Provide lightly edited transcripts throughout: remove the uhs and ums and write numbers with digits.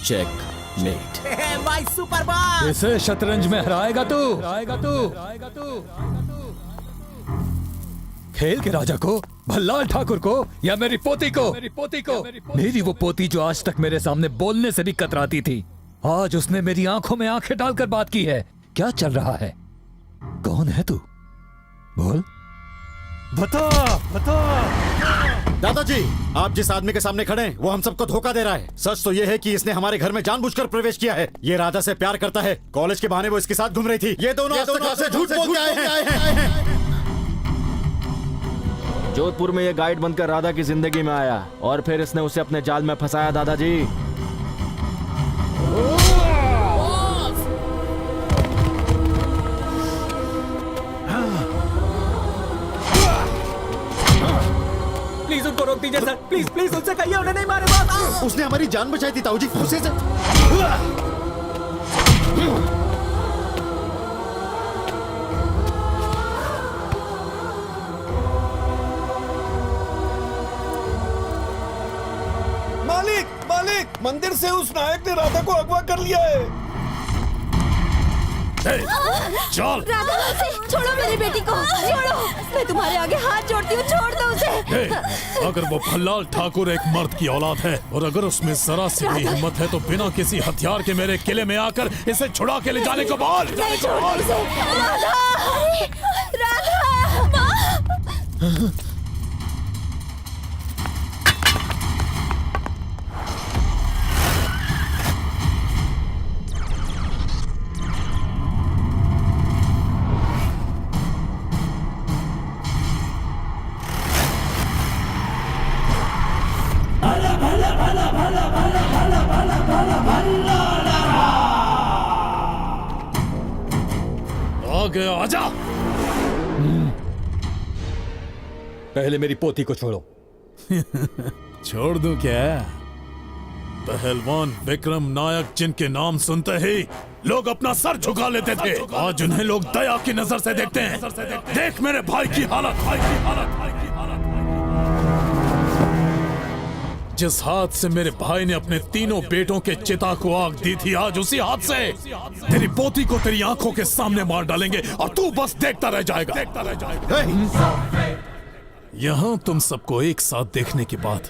Check met. भाई super boss. इसे शतरंज में हराएगा तू। खेल के राजा को, भल्लाल ठाकुर को या मेरी पोती को? मेरी वो पोती जो आज तक मेरे सामने बोलने से भी कतराती थी, आज उसने मेरी आंखों में आंखें डालकर बात की है। क्या चल रहा है? कौन है तू? बोल, बता। दादाजी, आप जिस आदमी के सामने खड़े हैं वो हम सबको धोखा दे रहा है। सच तो ये है कि इसने हमारे घर में जानबूझकर प्रवेश किया है। ये राधा से प्यार करता है, कॉलेज के बहाने वो इसके साथ घूम रही थी। ये दोनों आपसे झूठ बोल के आए हैं। जोधपुर में ये गाइड बनकर राधा की जिंदगी में आया और फिर इसने उसे अपने जाल में फंसाया। दादाजी, प्लीज उनको रोक दीजिए सर, प्लीज उनसे कहिए उन्हें नहीं मारे बॉस। उसने हमारी जान बचाई थी ताऊ जी, उसे से... मालिक, मंदिर से उस नायक ने राधा को अगवा कर लिया है। चल राधा, उसे छोड़ो, मेरी बेटी को छोड़ो। मैं तुम्हारे आगे हाथ जोड़ती हूँ, छोड़ दो उसे। अगर वो भल्लाल ठाकुर एक मर्द की औलाद है और अगर उसमें जरा सी भी हिम्मत है तो बिना किसी हथियार के मेरे किले में आकर इसे छुड़ा के ले जाने को बोल। नहीं छोड़ो उसे। राधा, आगे आजा। पहले मेरी पोती को छोड़ो। छोड़ दूं क्या? पहलवान विक्रम नायक, जिनके नाम सुनते ही लोग अपना सर झुका लेते थे, आज उन्हें लोग दया की नजर से देखते हैं। देख मेरे भाई की हालत। जिस हाथ से मेरे भाई ने अपने तीनों बेटों के चिता को आग दी थी, आज उसी हाथ से तेरी पोती को तेरी आंखों के सामने मार डालेंगे और तू बस देखता रह जाएगा। यहाँ तुम सबको एक साथ देखने के बाद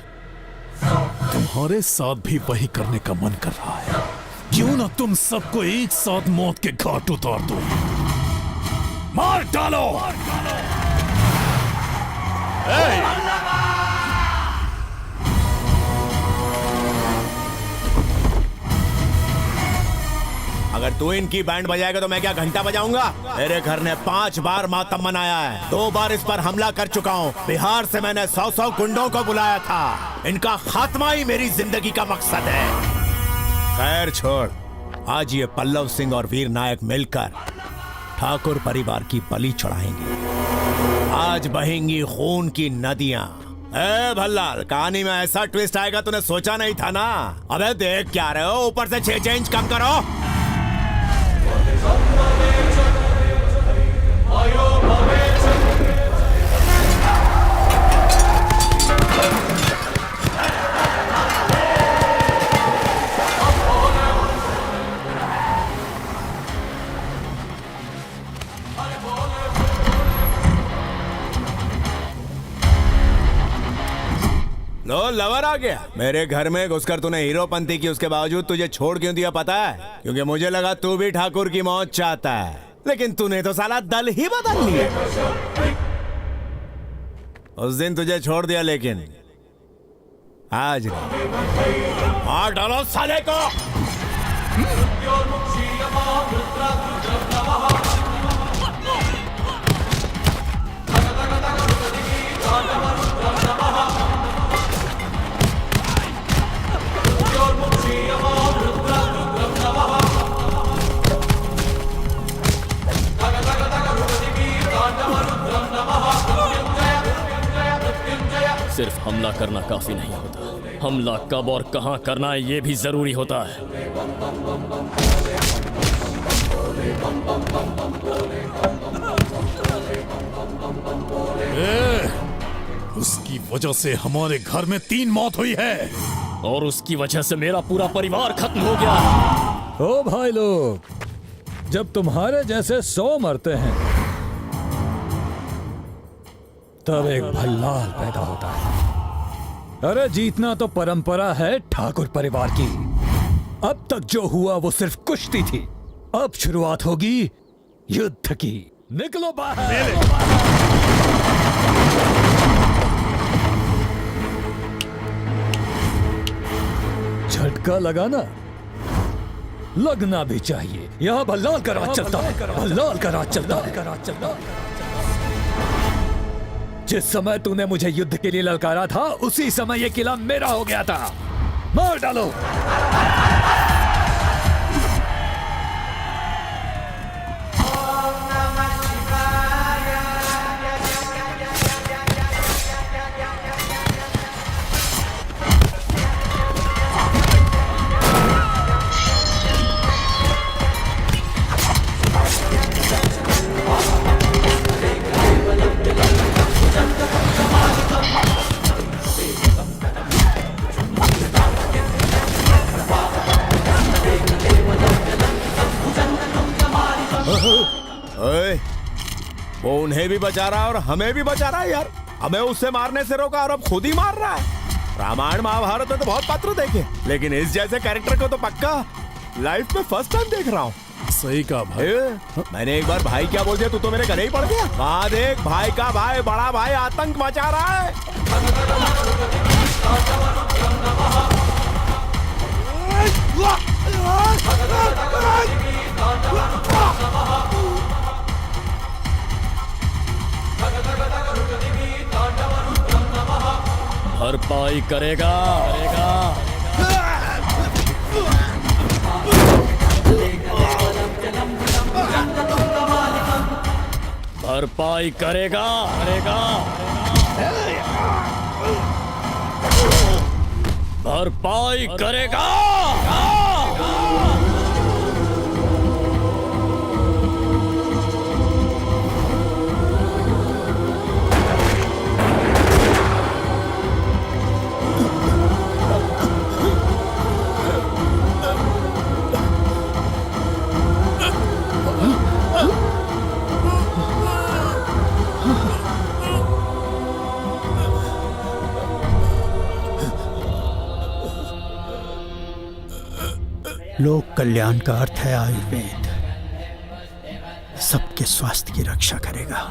तुम्हारे साथ भी वही करने का मन कर रहा है। क्यों ना तुम सबको एक साथ मौत के घाट उतार दो। मार डालो। अगर तू इनकी बैंड बजाएगा तो मैं क्या घंटा बजाऊंगा? मेरे घर ने 5 बार मातम मनाया है, 2 बार इस पर हमला कर चुका हूँ। बिहार से मैंने 100 गुंडों को बुलाया था। इनका खात्मा ही मेरी जिंदगी का मकसद है। खैर छोड़, आज ये पल्लव सिंह और वीर नायक मिलकर ठाकुर परिवार की बलि चढ़ाएंगे। आज बहेंगी खून की नदियां। ए भल्लाल, कहानी में ऐसा ट्विस्ट आएगा तूने सोचा नहीं था ना? अबे देख क्या रहे हो, ऊपर से 6 इंच कम करो। लो लवर आ गया। मेरे घर में घुसकर तूने हीरोपंती की, उसके बावजूद तुझे छोड़ क्यों दिया पता है? क्योंकि मुझे लगा तू भी ठाकुर की मौत चाहता है, लेकिन तूने तो साला दल ही बदल लिया। उस दिन तुझे छोड़ दिया, लेकिन आज नहीं। मार डालो साले को। सिर्फ हमला करना काफी नहीं होता, हमला कब और कहां करना है ये भी जरूरी होता है। उसकी वजह से हमारे घर में 3 मौत हुई है। और उसकी वजह से मेरा पूरा परिवार खत्म हो गया। ओ भाई लोग, जब तुम्हारे जैसे 100 मरते हैं तब एक भल्लाल पैदा होता है। अरे जीतना तो परंपरा है ठाकुर परिवार की। अब तक जो हुआ वो सिर्फ कुश्ती थी, अब शुरुआत होगी युद्ध की। निकलो बाहर। झटका लगाना लगना भी चाहिए। यहाँ भल्लाल का राज चलता है, भल्लाल का राज चलता है। जिस समय तूने मुझे युद्ध के लिए ललकारा था उसी समय ये किला मेरा हो गया था। मार डालो। ओए, वो उन्हें भी बचा रहा है और हमें भी बचा रहा है यार। हमें उससे मारने से रोका और अब खुद ही मार रहा है। रामायण महाभारत में तो बहुत पात्र देखे, लेकिन इस जैसे कैरेक्टर को तो पक्का लाइफ में फर्स्ट टाइम देख रहा हूँ। सही कहा भाई। मैंने एक बार भाई क्या बोल दिया, तू तो मेरे घर ही पड़ गया। वहां देख, भाई का भाई, बड़ा भाई आतंक मचा रहा है। भरपाई करेगा। भरपाई करेगा। भरपाई करेगा। लोक कल्याण का अर्थ है आयुर्वेद। सबके स्वास्थ्य की रक्षा करेगा।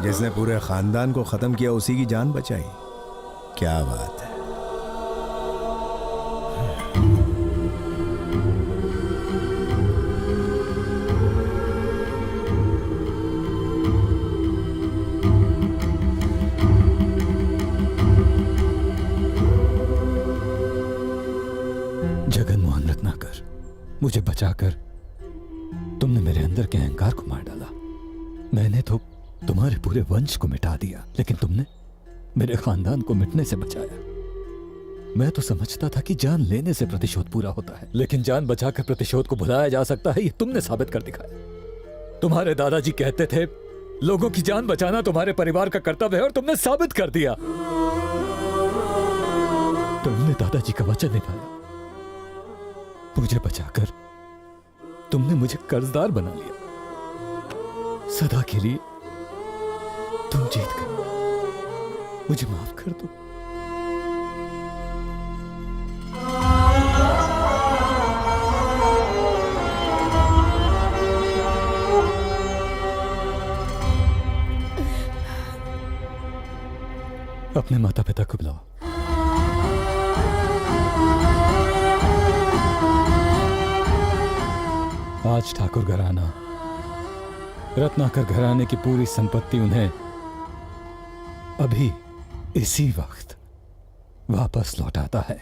जिसने पूरे खानदान को खत्म किया उसी की जान बचाई। क्या बात है। जगन मोहन रत्नाकर, मुझे बचाकर तुमने मेरे अंदर के अहंकार को मार डाला। मैंने तो तुम्हारे पूरे वंश को मिटा दिया, लेकिन तुमने मेरे खानदान को मिटने से बचाया। मैं तो समझता था कि जान लेने से प्रतिशोध पूरा होता है, लेकिन जान बचाकर प्रतिशोध को भुलाया जा सकता है, ये तुमने साबित कर दिखाया। तुम्हारे दादाजी कहते थे लोगों की जान बचाना तुम्हारे परिवार का कर्तव्य है, और तुमने साबित कर दिया। तुमने दादाजी का वचन निभाया। मुझे बचाकर तुमने मुझे कर्जदार बना लिया। सदा के लिए तुम जीत गए। मुझे माफ कर दो। अपने माता पिता को बुलाओ। आज ठाकुर घराना रत्नाकर घराने की पूरी संपत्ति उन्हें अभी इसी वक्त वापस लौटाता है।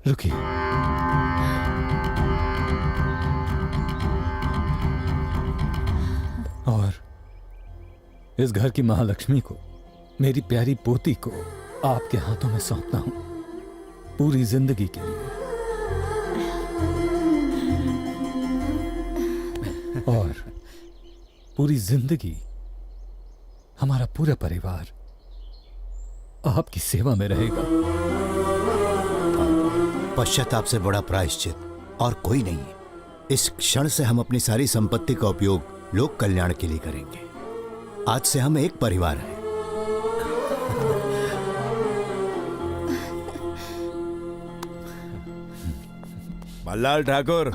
रुकिए। और इस घर की महालक्ष्मी को, मेरी प्यारी पोती को आपके हाथों में सौंपता हूं पूरी जिंदगी के लिए। और पूरी जिंदगी हमारा पूरा परिवार आपकी सेवा में रहेगा। पश्चाताप से बड़ा प्रायश्चित और कोई नहीं है। इस क्षण से हम अपनी सारी संपत्ति का उपयोग लोक कल्याण के लिए करेंगे। आज से हम एक परिवार हैं। मल्लाल ठाकुर,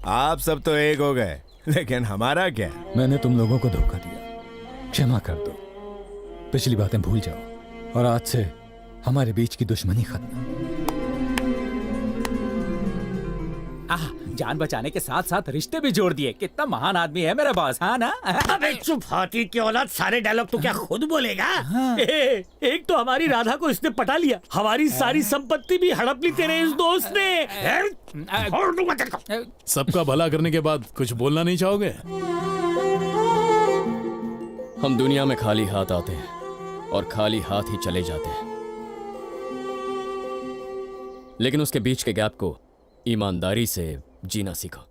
आप सब तो एक हो गए, लेकिन हमारा क्या? मैंने तुम लोगों को धोखा दिया, क्षमा कर दो। पिछली बातें भूल जाओ और आज से हमारे बीच की दुश्मनी खत्म। जान बचाने के साथ साथ रिश्ते भी जोड़ दिए। कितना महान आदमी है मेरा बॉस। हाँ ना? अबे चुप हाथी की औलाद, सारे डायलॉग तो क्या खुद बोलेगा? एक तो हमारी राधा को इसने पटा लिया, हमारी सारी संपत्ति भी हड़प ली तेरे इस दोस्त ने। सबका भला करने के बाद कुछ बोलना नहीं चाहोगे? हम दुनिया में खाली हाथ आते हैं और खाली हाथ ही चले जाते हैं, लेकिन उसके बीच के गैप को ईमानदारी से जीना सीखो।